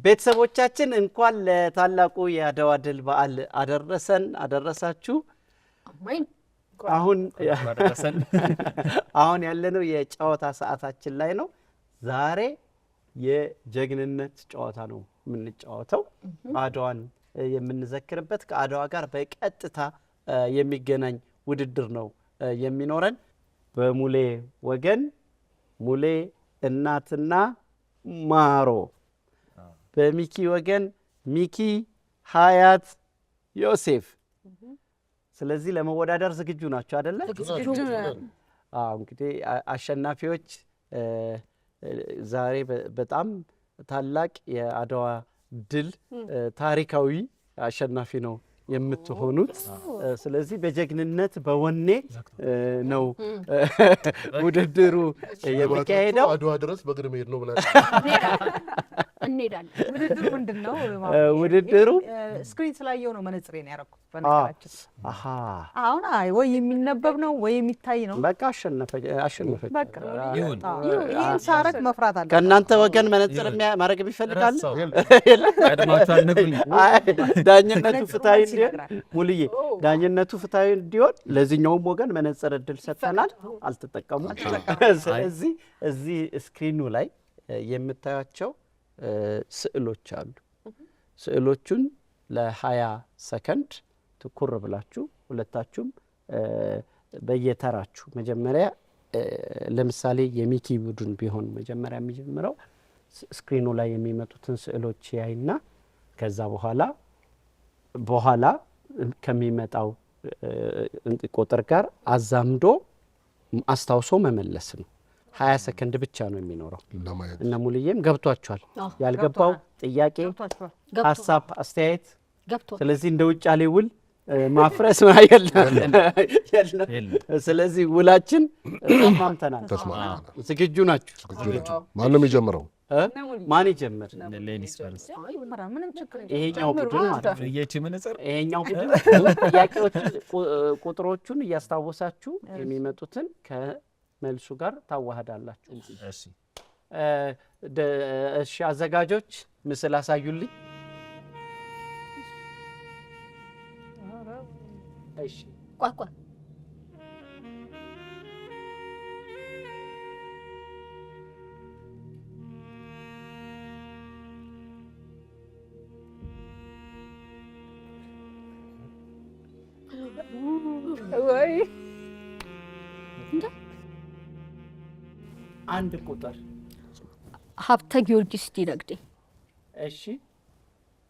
ቤተሰቦቻችን እንኳን ለታላቁ የአድዋ ድል በዓል አደረሳችሁ። አሁን ያለነው የጨዋታ ሰዓታችን ላይ ነው። ዛሬ የጀግንነት ጨዋታ ነው የምንጫወተው። አድዋን የምንዘክርበት ከአድዋ ጋር በቀጥታ የሚገናኝ ውድድር ነው የሚኖረን። በሙሌ ወገን ሙሌ እናትና ማሮ፣ በሚኪ ወገን ሚኪ፣ ሀያት፣ ዮሴፍ። ስለዚህ ለመወዳደር ዝግጁ ናቸው አይደለ? ዝግጁ ነን። እንግዲህ አሸናፊዎች ዛሬ በጣም ታላቅ የአድዋ ድል ታሪካዊ አሸናፊ ነው የምትሆኑት። ስለዚህ በጀግንነት በወኔ ነው ውድድሩ የሚካሄደው። አድዋ ድረስ በእግር መሄድ ነው ብላችሁ እንሄዳለን። ውድድሩ ምንድነው? ውድድሩ ስክሪን ስላየው ነው መነጽሬን ያረኩት። በነገራችን አሁን ወይ የሚነበብ ነው ወይ የሚታይ ነው። በቃ አሸነፈች። በቃ ይሄን ሳረግ መፍራት አለ። ከእናንተ ወገን መነጽር ማድረግ ቢፈልጋል ቀድማችሁ አልነግሩኝ። ዳኝነቱ ፍትሃዊ እንዲሆን ሙልዬ፣ ዳኝነቱ ፍትሃዊ እንዲሆን ለዚህኛውም ወገን መነጽር እድል ሰጥተናል፣ አልተጠቀሙም። ስለዚህ እዚህ ስክሪኑ ላይ የምታዩቸው ስዕሎች አሉ። ስዕሎቹን ለ20 ሰከንድ ትኩር ብላችሁ ሁለታችሁም በየተራችሁ መጀመሪያ ለምሳሌ የሚኪ ቡድን ቢሆን መጀመሪያ የሚጀምረው ስክሪኑ ላይ የሚመጡትን ስዕሎች ያይና ከዛ በኋላ ከሚመጣው ቁጥር ጋር አዛምዶ አስታውሶ መመለስ ነው። 20 ሰከንድ ብቻ ነው የሚኖረው። እና ሙልዬም ገብቷቸዋል። ያልገባው ጥያቄ፣ ሀሳብ፣ አስተያየት። ስለዚህ እንደ ውጫሌ ውል ማፍረስ የለም። ስለዚህ ውላችን ተስማምተናል። ዝግጁ ናችሁ? ማን ነው የሚጀምረው? ማን ይጀምር? ይሄኛው ቡድን ማለት ነው። ይሄኛው ቡድን ጥያቄዎችን ቁጥሮቹን እያስታወሳችሁ የሚመጡትን ከመልሱ ጋር ታዋህዳላችሁ። እሺ አዘጋጆች ምስል አሳዩልኝ። እሺ ቋቋ ወይ አንድ ቁጥር ሀብተ ጊዮርጊስ ዲነግዴ። እሺ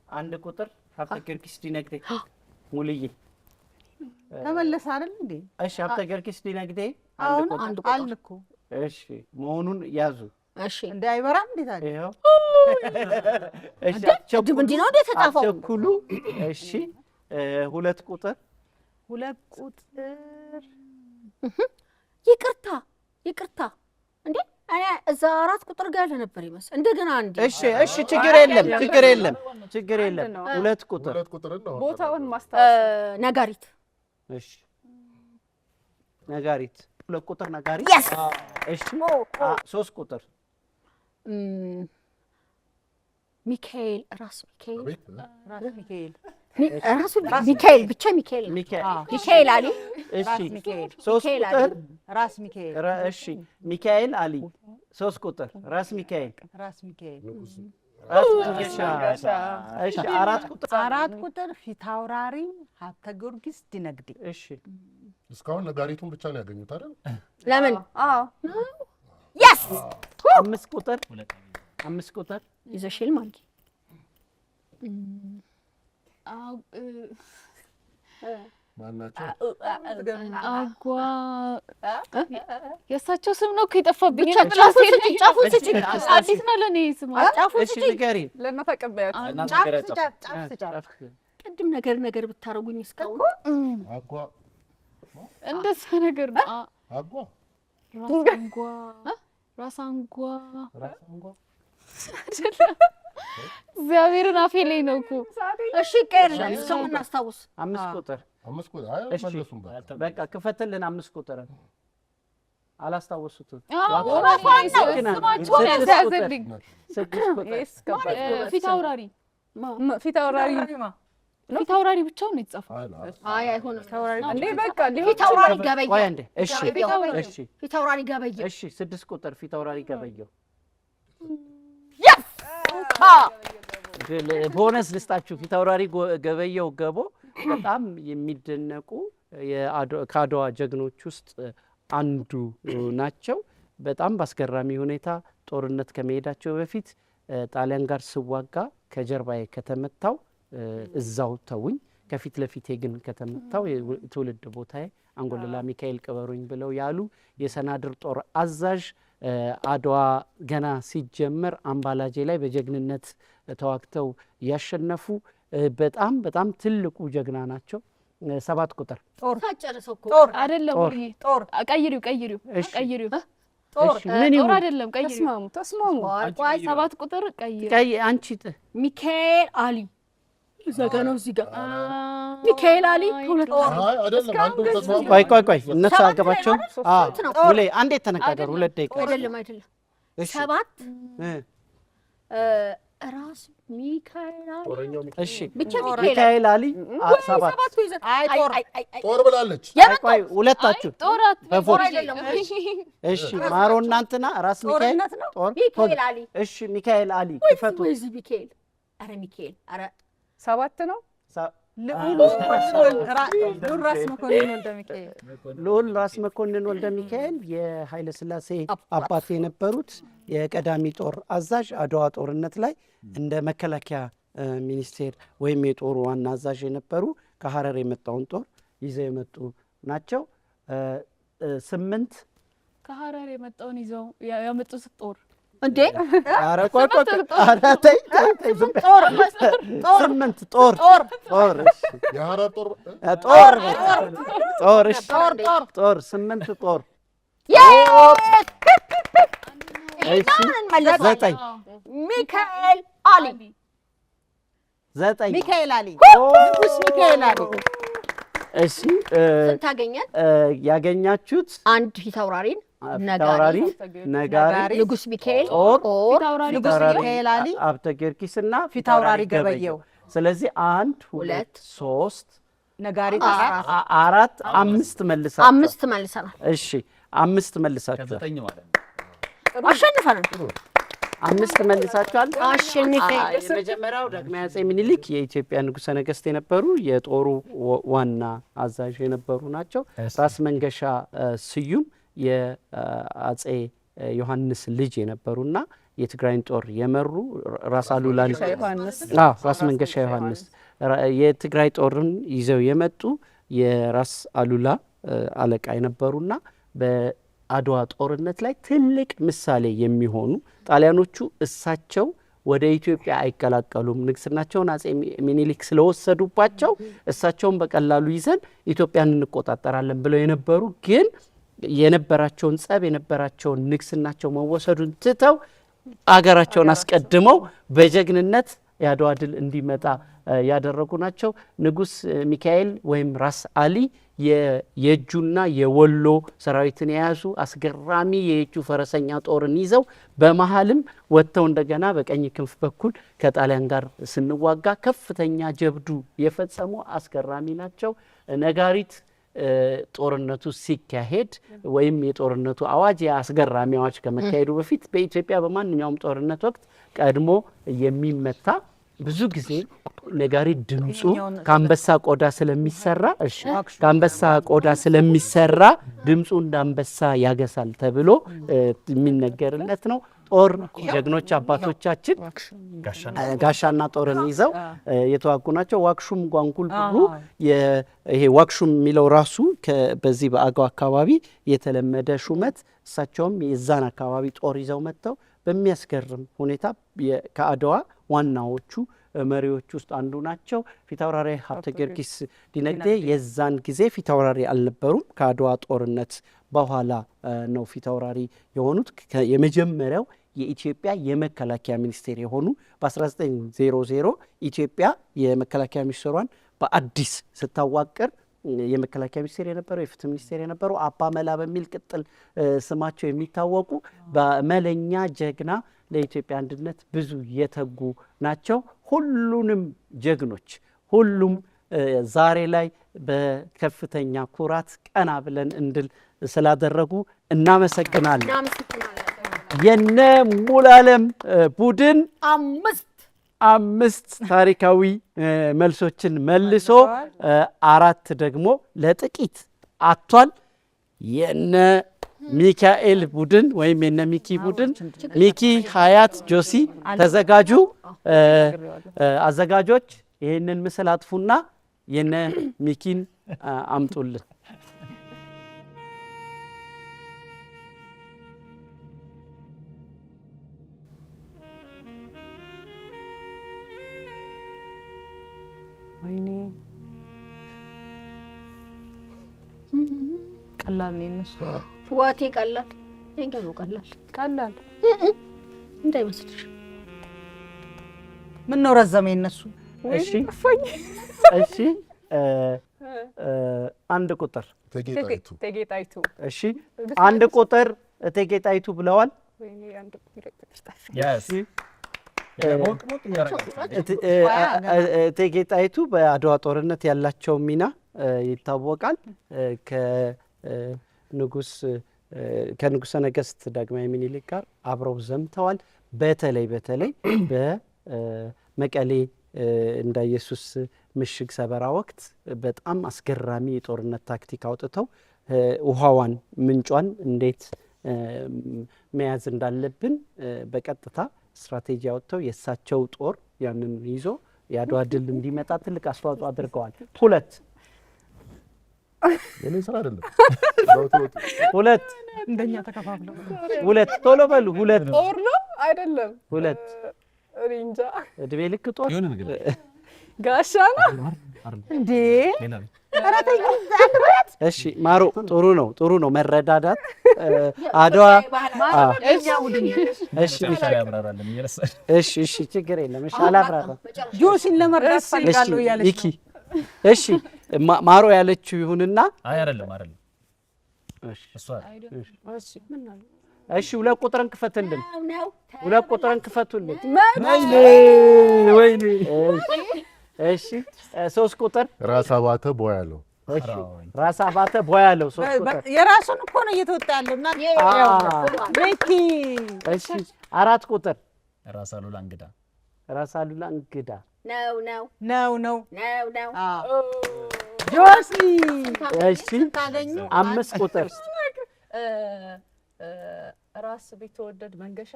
አንድ ቁጥር ሀብተ ጊዮርጊስ ዲነግዴ። ሙልዬ ተመለሰ አይደል እንዴ? እሺ ሀብተ ጊዮርጊስ ዲነግዴ አንድ ቁጥር አልኩ። እሺ መሆኑን ያዙ። እሺ እንደ አይበራም እንዴ ታዲያ? ይሄው እሺ አቸኩሉ እንዴ ነው እንዴ ተጣፈው? አቸኩሉ። እሺ ሁለት ቁጥር ይቅርታ እንዴ እኔ እዛ 4 ቁጥር ጋር ነበር ይመስል እንደገና አንዴ። እሺ ችግር የለም። ሁለት ቁጥር ነው ቦታውን ማስታወስ። ነጋሪት። እሺ ነጋሪት፣ ሁለት ቁጥር ነጋሪት። እሺ 3 ቁጥር ሚካኤል፣ ራስ ሚካኤል ብቻ ሚካኤል አሊ። እሺ 3 ቁጥር ራስ ሚካኤል። እሺ ሚካኤል አሊ 3 ቁጥር ራስ ሚካኤል። እሺ 4 ቁጥር ፊታውራሪ ሀብተ ጊዮርጊስ ዲነግዴ። እሺ እስካሁን ነጋሪቱን ብቻ ነው ያገኙት አይደል? ለምን? yes 5 ቁጥር ይዘሽል ማንኪ ማናቸው? አጓ የእሳቸው ስም ነው እኮ የጠፋብኝ። ጫፉን ስጪ። አዲስ ነው ለእኔ ስም። ጫፉን እሺ ስጪ። ንገሪኝ። ጫፍ ቅድም ነገር ብታረጉኝ እስካሁን አጓ እንደዛ ነገር ነው። አጓ ራሳንጓ እግዚአብሔርን አፌ ላይ ነው እኮ። እሺ ቀርሻል። ሰው እናስታውስ። 5 ቁጥር አይ መለሱም። በቃ ክፈትልን 5 ቁጥር አላስታወሱትም። ስማቸውን ያዘልኝ። ስድስት ቁጥር ፊት አውራሪ ፊት አውራሪ ፊት አውራሪ ብቻውን ነው የተጻፈው። አይ አይሆንም። እንዴ በቃ ፊት አውራሪ ገበየው። ቆይ አንዴ። እሺ እሺ ፊት አውራሪ ገበየው። እሺ 6 ቁጥር ፊት አውራሪ ገበየው። ቦነስ ልስጣችሁ። ፊት አውራሪ ገበየው ገቦ በጣም የሚደነቁ ከአድዋ ጀግኖች ውስጥ አንዱ ናቸው። በጣም ባስገራሚ ሁኔታ ጦርነት ከመሄዳቸው በፊት ጣሊያን ጋር ስዋጋ ከጀርባዬ ከተመታው እዛው ተውኝ፣ ከፊት ለፊቴ ግን ከተመታው ትውልድ ቦታዬ አንጎለላ ሚካኤል ቅበሩኝ ብለው ያሉ የሰናድር ጦር አዛዥ አድዋ ገና ሲጀመር አምባላጄ ላይ በጀግንነት ተዋግተው ያሸነፉ በጣም በጣም ትልቁ ጀግና ናቸው። 7 ቁጥር ጦር ታጨረሰው እኮ ጦር አይደለም ወይ? ጦር ቀይሪው እሺ ጦር ምን ጦር አይደለም ቀይሪው። ተስማሙ። ቆይ 7 ቁጥር ቀይሪው። ቀይ አንቺ ሚካኤል አሊ ዘጋ ነው እዚህ ጋር ሚካኤል አሊ ሁለት አይ አይደለም አንዱ ተስማሙ ቆይ እነሱ አገባቸው ሁሌ አንዴ ተነጋገሩ 2 ደቂቃ አይደለም እሺ 7 ራስ ሚካኤል አሊ ጦረኛው እሺ ብቻ ሚካኤል አሊ 7 አይ ጦር ጦር ብላለች ቆይ ሁለታችሁ ጦራት ጦር አይደለም እሺ ማሮ እናንተና ራስ ሚካኤል ጦር ሚካኤል አሊ እሺ ሚካኤል አሊ ይፈቱ ወይስ ሚካኤል አረ ሚካኤል አረ 7 ነው ልዑል ራስ መኮንን ወልደ ሚካኤል ልዑል ራስ መኮንን ወልደ ሚካኤል የኃይለ ሥላሴ አባት የነበሩት የቀዳሚ ጦር አዛዥ አድዋ ጦርነት ላይ እንደ መከላከያ ሚኒስቴር ወይም የጦሩ ዋና አዛዥ የነበሩ ከሐረር የመጣውን ጦር ይዘው የመጡ ናቸው። 8 ከሐረር የመጣውን ይዘው ያመጡት ጦር እንዴ ኧረ ቆይ ኧረ ተይ 8 ጦር የሐረር ጦር ጦር 8 ጦር እሺ 9 ሚካኤል አሊ 9 ሚካኤል አሊ ንጉስ ሚካኤል አሊ እሺ ስንት አገኘን? ያገኛችሁት አንድ ፊት አውራሪን ነጋሪ ነጋሪ ንጉስ ሚካኤል ጦር ፊት አውራሪ ንጉስ ሚካኤል አሊ አብተ ጊዮርጊስና ፊት አውራሪ ገበየው። ስለዚህ 1 2 3 ነጋሪ 4 5 መልሳችሁ 5 መልሰናል። እሺ 5 መልሳችኋል። 9 ማለት ነው። አሸንፈናል። 5 መልሳችኋል። አሸንፈናል። የመጀመሪያው ዳግማዊ አፄ ምኒልክ የኢትዮጵያ ንጉሠ ነገሥት የነበሩ የጦሩ ዋና አዛዥ የነበሩ ናቸው። ራስ መንገሻ ስዩም የአፄ ዮሐንስ ልጅ የነበሩና የትግራይን ጦር የመሩ ራስ አሉላ ራስ መንገሻ ዮሐንስ የትግራይ ጦርን ይዘው የመጡ የራስ አሉላ አለቃ የነበሩና በአድዋ ጦርነት ላይ ትልቅ ምሳሌ የሚሆኑ ጣሊያኖቹ እሳቸው ወደ ኢትዮጵያ አይቀላቀሉም፣ ንግስናቸውን አፄ ምኒልክ ስለወሰዱባቸው እሳቸውን በቀላሉ ይዘን ኢትዮጵያን እንቆጣጠራለን ብለው የነበሩ ግን የነበራቸውን ጸብ የነበራቸውን ንግስናቸው መወሰዱን ትተው አገራቸውን አስቀድመው በጀግንነት የአድዋ ድል እንዲመጣ ያደረጉ ናቸው። ንጉስ ሚካኤል ወይም ራስ አሊ የየጁና የወሎ ሰራዊትን የያዙ አስገራሚ የየጁ ፈረሰኛ ጦርን ይዘው በመሃልም ወጥተው እንደገና በቀኝ ክንፍ በኩል ከጣሊያን ጋር ስንዋጋ ከፍተኛ ጀብዱ የፈጸሙ አስገራሚ ናቸው። ነጋሪት ጦርነቱ ሲካሄድ ወይም የጦርነቱ አዋጅ የአስገራሚ አዋጅ ከመካሄዱ በፊት በኢትዮጵያ በማንኛውም ጦርነት ወቅት ቀድሞ የሚመታ ብዙ ጊዜ ነጋሪት ድምፁ ከአንበሳ ቆዳ ስለሚሰራ ከአንበሳ ቆዳ ስለሚሰራ ድምፁ እንዳንበሳ ያገሳል ተብሎ የሚነገርለት ነው። ጦር ጀግኖች አባቶቻችን ጋሻና ጦርን ይዘው የተዋጉ ናቸው። ዋክሹም ጓንጉል ብሩ ይሄ ዋክሹም የሚለው ራሱ በዚህ በአገው አካባቢ የተለመደ ሹመት፣ እሳቸውም የዛን አካባቢ ጦር ይዘው መጥተው በሚያስገርም ሁኔታ ከአድዋ ዋናዎቹ መሪዎች ውስጥ አንዱ ናቸው። ፊታውራሪ ሀብተ ጊዮርጊስ ዲነግዴ የዛን ጊዜ ፊታውራሪ አልነበሩም። ከአድዋ ጦርነት በኋላ ነው ፊታውራሪ የሆኑት። የመጀመሪያው የኢትዮጵያ የመከላከያ ሚኒስቴር የሆኑ በ1900 ኢትዮጵያ የመከላከያ ሚኒስቴሯን በአዲስ ስታዋቅር የመከላከያ ሚኒስቴር የነበረው የፍትህ ሚኒስቴር የነበረው አባ መላ በሚል ቅጥል ስማቸው የሚታወቁ በመለኛ ጀግና ለኢትዮጵያ አንድነት ብዙ የተጉ ናቸው። ሁሉንም ጀግኖች ሁሉም ዛሬ ላይ በከፍተኛ ኩራት ቀና ብለን እንድል ስላደረጉ እናመሰግናለን። የነ ሙሉዓለም ቡድን 5 ታሪካዊ መልሶችን መልሶ 4 ደግሞ ለጥቂት አጥቷል። የነ ሚካኤል ቡድን ወይም የነ ሚኪ ቡድን ሚኪ፣ ሀያት፣ ጆሲ ተዘጋጁ። አዘጋጆች ይህንን ምስል አጥፉና የነ ሚኪን አምጡልን። ወይኔ ቀላል ነው እነሱ ዋቴ ቀላል እንገሩ ቀላል እንዳይመስልሽ። ምን ነው ረዘመ እነሱ? እሺ እሺ አንድ ቁጥር እቴጌ ጣይቱ። እሺ አንድ ቁጥር እቴጌ ጣይቱ ብለዋል። እቴጌ ጣይቱ በአድዋ ጦርነት ያላቸው ሚና ይታወቃል። ከንጉሠ ነገሥት ዳግማዊ ምኒልክ ጋር አብረው ዘምተዋል። በተለይ በመቀሌ እንዳ ኢየሱስ ምሽግ ሰበራ ወቅት በጣም አስገራሚ የጦርነት ታክቲክ አውጥተው ውሃዋን ምንጯን እንዴት መያዝ እንዳለብን በቀጥታ ስትራቴጂ አውጥተው የእሳቸው ጦር ያንን ይዞ የአድዋ ድል እንዲመጣ ትልቅ አስተዋጽኦ አድርገዋል። 2 የኔ ስራ አይደለም። 2 እንደኛ ተከፋፍለው 2 ቶሎ በሉ። 2 ጦር ነው አይደለም? 2 እንጃ እድሜ ልክ ጦር የሆነ ነገር ጋሻ ነው እንዴ? እሺ ማሩ ጥሩ ነው መረዳዳት። አድዋ እሺ ችግር የለም። እሺ አላብራራ ጆሲን ለመርዳት ፈልጋለሁ ያለች ነው። እሺ ማሩ ያለችው ይሁንና አይደለም እሺ 2 ቁጥርን ክፈትልን። 2 ቁጥርን ክፈቱልን። ወይኔ እሺ 3 ቁጥር ራስ አባተ ቦያለው። እሺ ራስ አባተ ቦያለው 3 ቁጥር የራሱን እኮ ነው እየተወጣ ያለውና ለኪ። እሺ 4 ቁጥር ራስ አሉላ እንግዳ ነው ጆሲ። እሺ 5 ቁጥር ራስ ቢትወደድ መንገሻ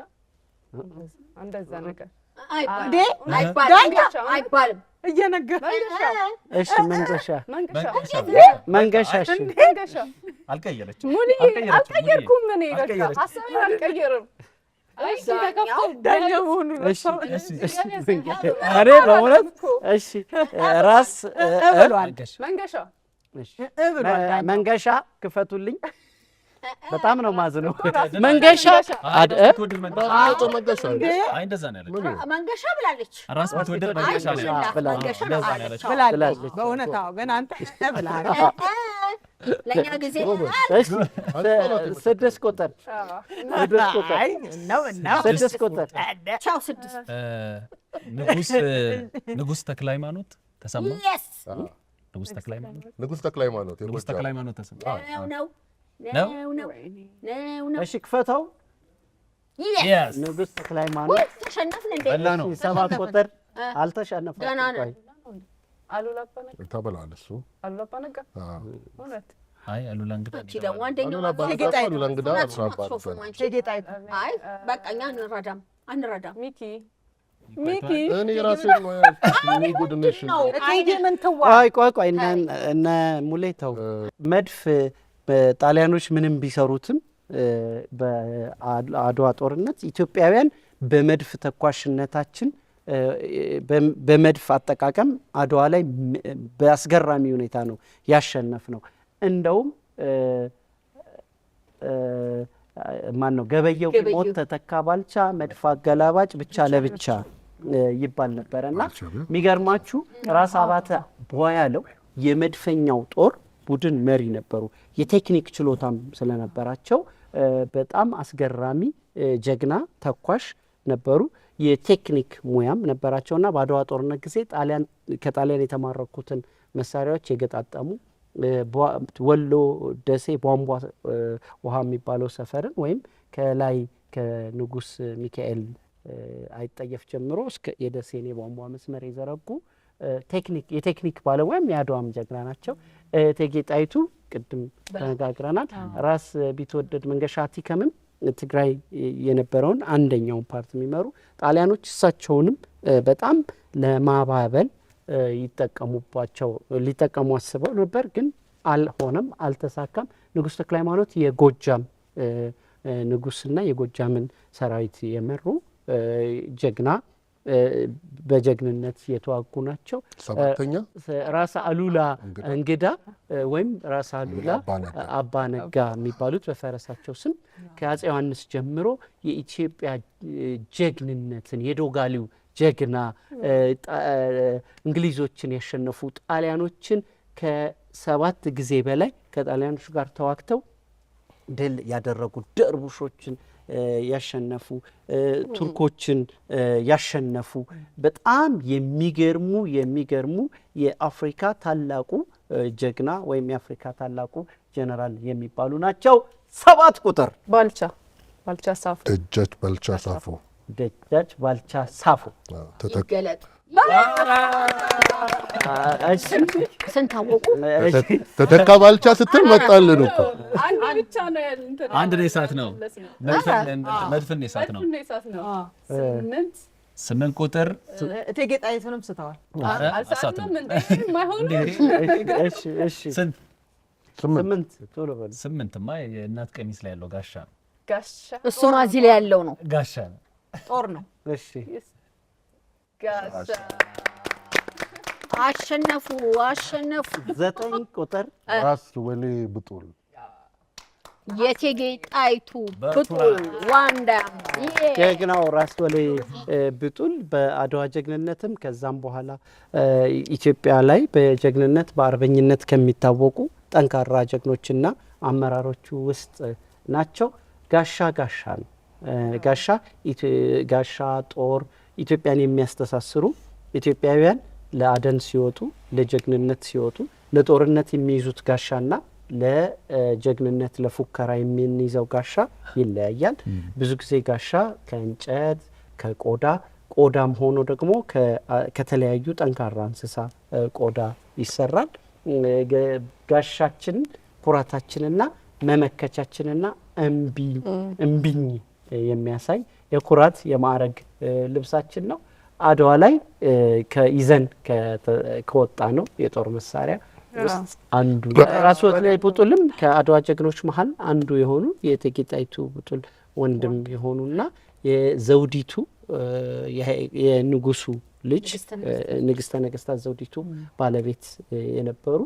እንደዛ ነገር አይባልም እየነገረ። እሺ መንገሻ አልቀየረችም። አልቀየርኩም። እኔ በቃ ሀሳቤን አልቀየርም። እሺ ተከፍቶ ዳኛውን እኔ በእውነት እሺ ራስ ብሏል መንገሻ ክፈቱልኝ። በጣም ነው ማዝነው። መንገሻ መንገሻ ብላለች። ራስ ብትወደድ መንገሻ ብላለች። በእውነት አዎ። ግን አንተ ብለሃል። ለኛ ጊዜ እሺ 6 ቁጥር ነው 6 ቁጥር ቻው 6 ንጉሥ ተክለ ሃይማኖት ተሰማ። ንጉሥ ተክለ ሃይማኖት ተሰማ ነው። እሺ ክፈተው። ንጉሥ ተክለ ሃይማኖት ተሸነፍን እንዴ? 7 ቁጥር አልተሸነፈም። አሉላ አባነጋ ተበላል እሱ አሉላ አባነጋ እውነት አይ አሉላ እንግዳ ደግሞ አንደኛው አሉላ እንግዳ አይ በቃ እኛ አንረዳም። ሚኪ እኔ ራሴ ነው ያልኩት። ጉድነሽ ቆይ እነ ሙሌታው መድፍ ጣሊያኖች ምንም ቢሰሩትም በአድዋ ጦርነት ኢትዮጵያውያን በመድፍ ተኳሽነታችን በመድፍ አጠቃቀም አድዋ ላይ በአስገራሚ ሁኔታ ነው ያሸነፍ ነው። እንደውም ማን ነው ገበየው ሞት ተተካ ባልቻ መድፍ አገላባጭ ብቻ ለብቻ ይባል ነበረና የሚገርማችሁ ራስ አባተ ቦያለው የመድፈኛው ጦር ቡድን መሪ ነበሩ። የቴክኒክ ችሎታም ስለነበራቸው በጣም አስገራሚ ጀግና ተኳሽ ነበሩ። የቴክኒክ ሙያም ነበራቸውና በአድዋ ጦርነት ጊዜ ከጣሊያን የተማረኩትን መሳሪያዎች የገጣጠሙ ወሎ ደሴ ቧንቧ ውሃ የሚባለው ሰፈርን ወይም ከላይ ከንጉስ ሚካኤል አይጠየፍ ጀምሮ እስከ የደሴን የቧንቧ መስመር የዘረጉ የቴክኒክ ባለሙያም የአድዋም ጀግና ናቸው። እቴጌ ጣይቱ ቅድም ተነጋግረናል። ራስ ቢትወደድ መንገሻ አቲከምም ትግራይ የነበረውን አንደኛውን ፓርት የሚመሩ ጣሊያኖች እሳቸውንም በጣም ለማባበል ሊጠቀሙ አስበው ነበር፣ ግን አልሆነም፣ አልተሳካም። ንጉሥ ተክለ ሃይማኖት የጎጃም ንጉሥና የጎጃምን ሰራዊት የመሩ ጀግና በጀግንነት የተዋጉ ናቸው። ሰባተኛ ራስ አሉላ እንግዳ ወይም ራስ አሉላ አባነጋ የሚባሉት በፈረሳቸው ስም ከአፄ ዮሐንስ ጀምሮ የኢትዮጵያ ጀግንነትን የዶጋሊው ጀግና እንግሊዞችን ያሸነፉ ጣሊያኖችን ከ7 ጊዜ በላይ ከጣሊያኖች ጋር ተዋግተው ድል ያደረጉ ደርቡሾችን ያሸነፉ ቱርኮችን ያሸነፉ በጣም የሚገርሙ የአፍሪካ ታላቁ ጀግና ወይም የአፍሪካ ታላቁ ጀነራል የሚባሉ ናቸው። 7 ቁጥር ባልቻ ሳፎ ደጃች ባልቻ ሳፎ ደጃች ባልቻ ሳፎ ይገለጥ። ስንት አወቁ? ተተካ ባልቻ ስትል መጣልን እኮ አንድ ብቻ ነው ያለው። አንድ ነው የሳት ነው መድፍን የሳት ነው። 8 ቁጥር እቴጌ ጣይቱንም ስተዋል። አልሳትም እንዴ ማይሆን እሺ ስንት 8 ቶሎ በል 8ማ የእናት ቀሚስ ላይ ያለው ጋሻ ነው። እሱ ማዚህ ላይ ያለው ነው ጋሻ ነው፣ ጦር ነው። እሺ ጋሻ አሸነፉ 9 ቁጥር ራስ ወሌ ብጡል የእቴጌ ጣይቱ ብጡል ዋንዳ ጀግናው ራስ ወሌ ብጡል በአድዋ ጀግንነትም ከዛም በኋላ ኢትዮጵያ ላይ በጀግንነት በአርበኝነት ከሚታወቁ ጠንካራ ጀግኖችና አመራሮቹ ውስጥ ናቸው። ጋሻ ነው። ጋሻ ጦር ኢትዮጵያን የሚያስተሳስሩ ኢትዮጵያውያን ለአደን ሲወጡ ለጀግንነት ሲወጡ ለጦርነት የሚይዙት ጋሻና ለጀግንነት ለፉከራ የሚይዘው ጋሻ ይለያያል። ብዙ ጊዜ ጋሻ ከእንጨት ቆዳም ሆኖ ደግሞ ከተለያዩ ጠንካራ እንስሳ ቆዳ ይሰራል። ጋሻችን ኩራታችንና መመከቻችንና እምቢኝ የሚያሳይ የኩራት የማዕረግ ልብሳችን ነው። አድዋ ላይ ይዘን ከወጣ ነው የጦር መሳሪያ ውስጥ አንዱ ራስ ወሌ ብጡልም ከአድዋ ጀግኖች መሀል አንዱ የሆኑ የእቴጌ ጣይቱ ብጡል ወንድም የሆኑና የዘውዲቱ የንጉሱ ልጅ ንግስተ ነገስታት ዘውዲቱ ባለቤት የነበሩ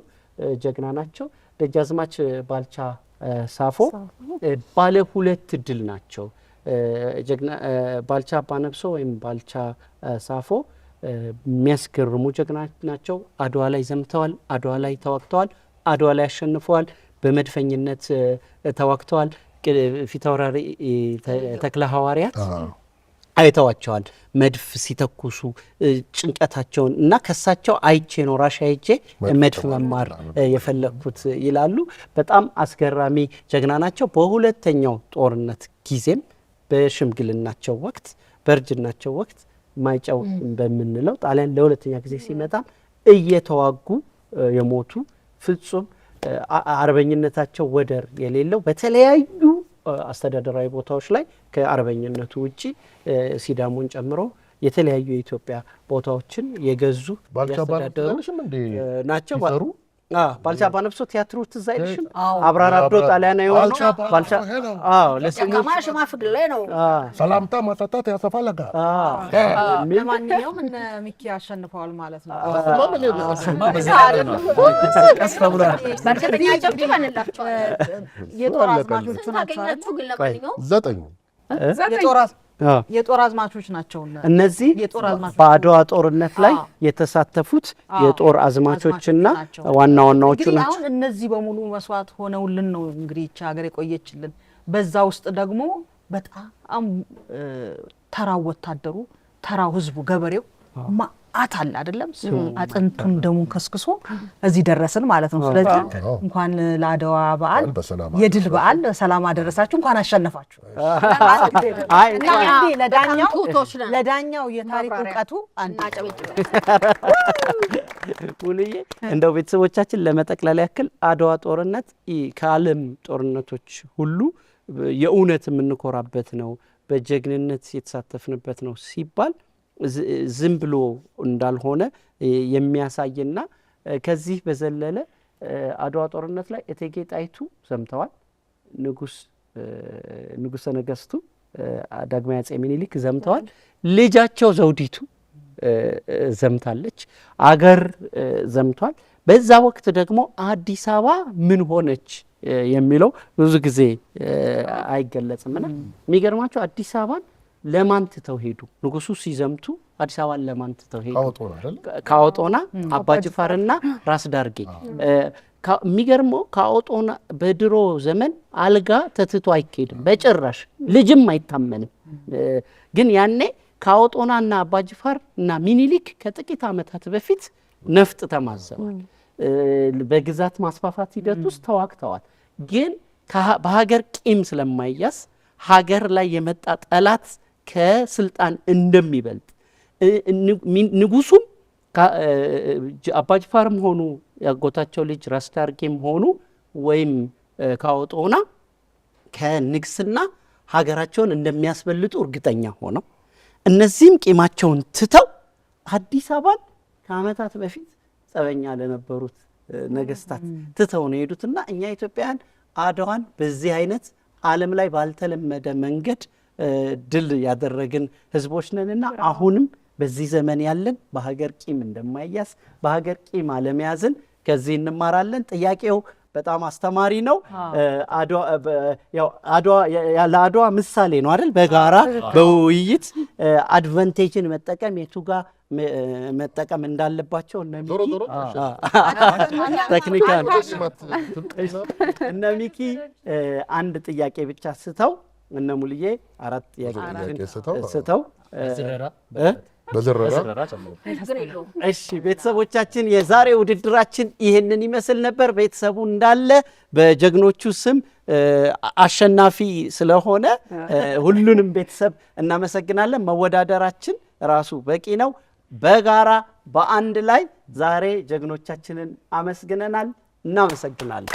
ጀግና ናቸው። ደጃዝማች ባልቻ ሳፎ ባለ 2 ድል ናቸው። ጀግና ባልቻ አባነብሶ ወይም ባልቻ ሳፎ የሚያስገርሙ ጀግና ናቸው። አድዋ ላይ ዘምተዋል፣ አድዋ ላይ ተዋግተዋል፣ አድዋ ላይ አሸንፈዋል። በመድፈኝነት ተዋግተዋል። ፊታውራሪ ተክለ ሐዋርያት አይተዋቸዋል መድፍ ሲተኩሱ ጭንቀታቸውን እና ከሳቸው አይቼ ነው ራሻ አይቼ መድፍ መማር የፈለኩት ይላሉ። በጣም አስገራሚ ጀግና ናቸው። በሁለተኛው ጦርነት ጊዜም በሽምግልናቸው ወቅት በእርጅናቸው ወቅት ማይጨው በምንለው ጣሊያን ለሁለተኛ ጊዜ ሲመጣ እየተዋጉ የሞቱ ፍጹም አርበኝነታቸው ወደር የሌለው በተለያዩ አስተዳደራዊ ቦታዎች ላይ ከአርበኝነቱ ውጪ ሲዳሞን ጨምሮ የተለያዩ የኢትዮጵያ ቦታዎችን የገዙ ያስተዳደሩ ናቸው። ባልቻ አባነብሶ ቲያትሩ ትዝ አይልሽም? አብራር አብዶ ጣሊያን የሆነው ባልቻ ለስሙሽ ማፍግለ ነው ሰላምታ ማጣጣት ያሰፋለጋ። ለማንኛውም እነ ሚኪ አሸንፈዋል ማለት ነው። በርግጠኛ ጀብድባንላቸው የጦር አዝማቾቹ ናቸው። 9 የጦር አዝማቾች ናቸው። እነዚህ በአድዋ ጦርነት ላይ የተሳተፉት የጦር አዝማቾችና ዋና ዋናዎቹ ናቸው። አሁን እነዚህ በሙሉ መስዋዕት ሆነውልን ነው እንግዲህ እቺ ሀገር የቆየችልን። በዛ ውስጥ ደግሞ በጣም ተራው ወታደሩ፣ ተራው ህዝቡ፣ ገበሬው ማአት አለ አይደለም አጥንቱን ደሙን ከስክሶ እዚህ ደረስን ማለት ነው። ስለዚህ እንኳን ለአድዋ በዓል የድል በዓል ሰላም አደረሳችሁ፣ እንኳን አሸነፋችሁ። ለዳኛው የታሪክ ዕውቀቱ ሙሉዬ እንደው ቤተሰቦቻችን ለመጠቅለል ያክል አድዋ ጦርነት ከዓለም ጦርነቶች ሁሉ የእውነት የምንኮራበት ነው፣ በጀግንነት የተሳተፍንበት ነው ሲባል ዝም ብሎ እንዳልሆነ የሚያሳይና ከዚህ በዘለለ አድዋ ጦርነት ላይ እቴጌ ጣይቱ ዘምተዋል። ንጉሠ ነገሥቱ ዳግማዊ አፄ ምኒልክ ዘምተዋል። ልጃቸው ዘውዲቱ ዘምታለች። አገር ዘምቷል። በዛ ወቅት ደግሞ አዲስ አበባ ምን ሆነች የሚለው ብዙ ጊዜ አይገለጽምና የሚገርማቸው አዲስ አበባን ለማን ትተው ሄዱ? ንጉሱ ሲዘምቱ አዲስ አበባን ለማን ትተው ሄዱ? ካወጦና አባጅፋርና ራስ ዳርጌ። የሚገርመው ካወጦና በድሮ ዘመን አልጋ ተትቶ አይካሄድም በጭራሽ፣ ልጅም አይታመንም። ግን ያኔ ካወጦናና አባጅፋር እና ሚኒሊክ ከጥቂት ዓመታት በፊት ነፍጥ ተማዘዋል። በግዛት ማስፋፋት ሂደት ውስጥ ተዋግተዋል። ግን በሀገር ቂም ስለማይያዝ ሀገር ላይ የመጣ ጠላት ከስልጣን እንደሚበልጥ ንጉሱም አባጅፋርም ሆኑ ያጎታቸው ልጅ ራስ ዳርጌም ሆኑ ወይም ካወጦና ከንግስና ሀገራቸውን እንደሚያስበልጡ እርግጠኛ ሆነው እነዚህም ቂማቸውን ትተው አዲስ አበባን ከዓመታት በፊት ጸበኛ ለነበሩት ነገስታት ትተው ነው የሄዱትና እኛ ኢትዮጵያውያን አድዋን በዚህ አይነት ዓለም ላይ ባልተለመደ መንገድ ድል ያደረግን ህዝቦች ነንና አሁንም በዚህ ዘመን ያለን በሀገር ቂም እንደማይያዝ በሀገር ቂም አለመያዝን ከዚህ እንማራለን። ጥያቄው በጣም አስተማሪ ነው። ለአድዋ ምሳሌ ነው አይደል? በጋራ በውይይት አድቫንቴጅን መጠቀም የቱ ጋር መጠቀም እንዳለባቸው ቴክኒካል እነ ሚኪ አንድ ጥያቄ ብቻ ስተው እነ ሙልዬ 4 ጥያቄ ስተው በዘረራ። እሺ ቤተሰቦቻችን የዛሬ ውድድራችን ይሄንን ይመስል ነበር። ቤተሰቡ እንዳለ በጀግኖቹ ስም አሸናፊ ስለሆነ ሁሉንም ቤተሰብ እናመሰግናለን። መወዳደራችን ራሱ በቂ ነው። በጋራ በአንድ ላይ ዛሬ ጀግኖቻችንን አመስግነናል። እናመሰግናለን።